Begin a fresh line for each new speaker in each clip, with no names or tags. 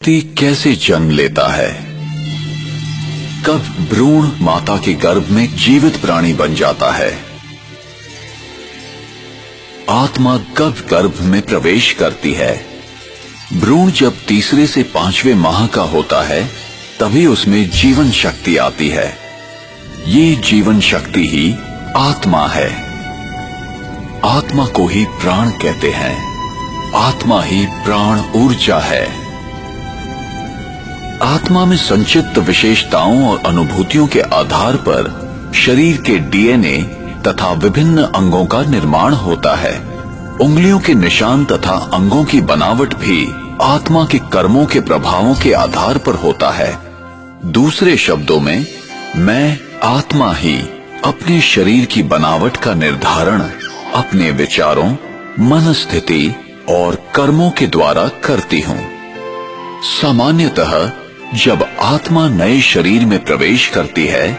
व्यक्ति कैसे जन्म लेता है? कब भ्रूण माता के गर्भ में जीवित प्राणी बन जाता है? आत्मा कब गर्भ में प्रवेश करती है? भ्रूण जब तीसरे से 5वें माह का होता है तभी उसमें जीवन शक्ति आती है। ये जीवन शक्ति ही आत्मा है। आत्मा को ही प्राण कहते हैं। आत्मा ही प्राण ऊर्जा है। आत्मा में संचित विशेषताओं और अनुभूतियों के आधार पर शरीर के डीएनए तथा विभिन्न अंगों का निर्माण होता है। उंगलियों के निशान तथा अंगों की बनावट भी आत्मा के कर्मों के प्रभावों के आधार पर होता है। दूसरे शब्दों में, मैं आत्मा ही अपने शरीर की बनावट का निर्धारण अपने विचारों, मनस्थिति और कर्मों के द्वारा करती हूँ। सामान्यतः जब आत्मा नए शरीर में प्रवेश करती है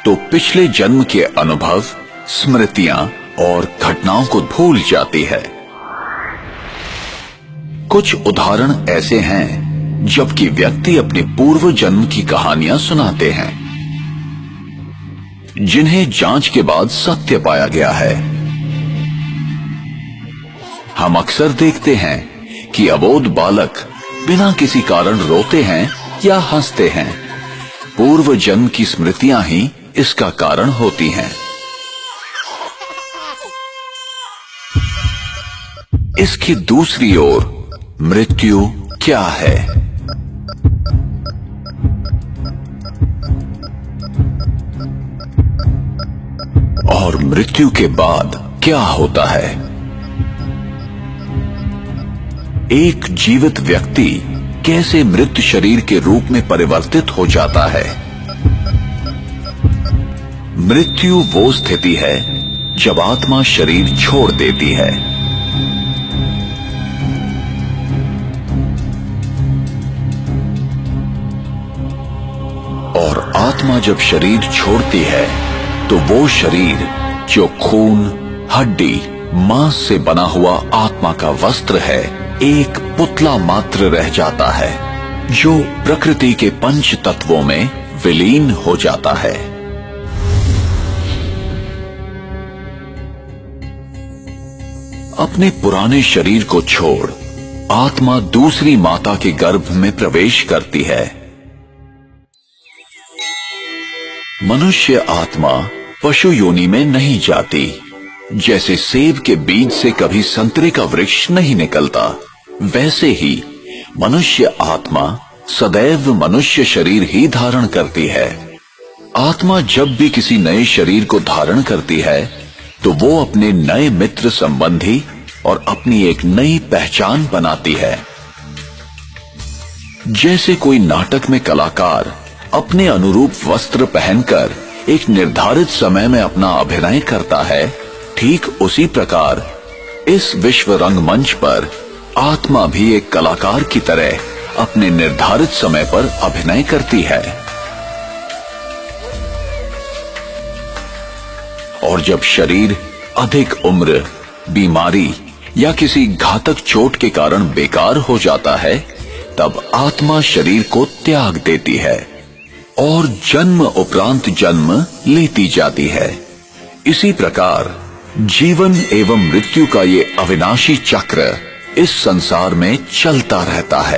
तो पिछले जन्म के अनुभव, स्मृतियां और घटनाओं को भूल जाती है। कुछ उदाहरण ऐसे हैं जबकि व्यक्ति अपने पूर्व जन्म की कहानियां सुनाते हैं जिन्हें जांच के बाद सत्य पाया गया है। हम अक्सर देखते हैं कि अबोध बालक बिना किसी कारण रोते हैं या हंसते हैं। पूर्व जन्म की स्मृतियां ही इसका कारण होती हैं। इसकी दूसरी ओर मृत्यु क्या है? और मृत्यु के बाद क्या होता है? एक जीवित व्यक्ति कैसे मृत शरीर के रूप में परिवर्तित हो जाता है? मृत्यु वो स्थिति है जब आत्मा शरीर छोड़ देती है। और आत्मा जब शरीर छोड़ती है तो वो शरीर जो खून, हड्डी, मांस से बना हुआ आत्मा का वस्त्र है, एक पुतला मात्र रह जाता है जो प्रकृति के पंच तत्वों में विलीन हो जाता है। अपने पुराने शरीर को छोड़ आत्मा दूसरी माता के गर्भ में प्रवेश करती है। मनुष्य आत्मा पशु योनि में नहीं जाती। जैसे सेब के बीज से कभी संतरे का वृक्ष नहीं निकलता, वैसे ही मनुष्य आत्मा सदैव मनुष्य शरीर ही धारण करती है। आत्मा जब भी किसी नए शरीर को धारण करती है तो वो अपने नए मित्र, संबंधी और अपनी एक नई पहचान बनाती है। जैसे कोई नाटक में कलाकार अपने अनुरूप वस्त्र पहनकर एक निर्धारित समय में अपना अभिनय करता है, ठीक उसी प्रकार इस विश्व रंगमंच पर आत्मा भी एक कलाकार की तरह अपने निर्धारित समय पर अभिनय करती है। और जब शरीर अधिक उम्र, बीमारी या किसी घातक चोट के कारण बेकार हो जाता है, तब आत्मा शरीर को त्याग देती है और जन्म उपरांत जन्म लेती जाती है। इसी प्रकार जीवन एवं मृत्यु का ये अविनाशी चक्र इस संसार में चलता रहता है।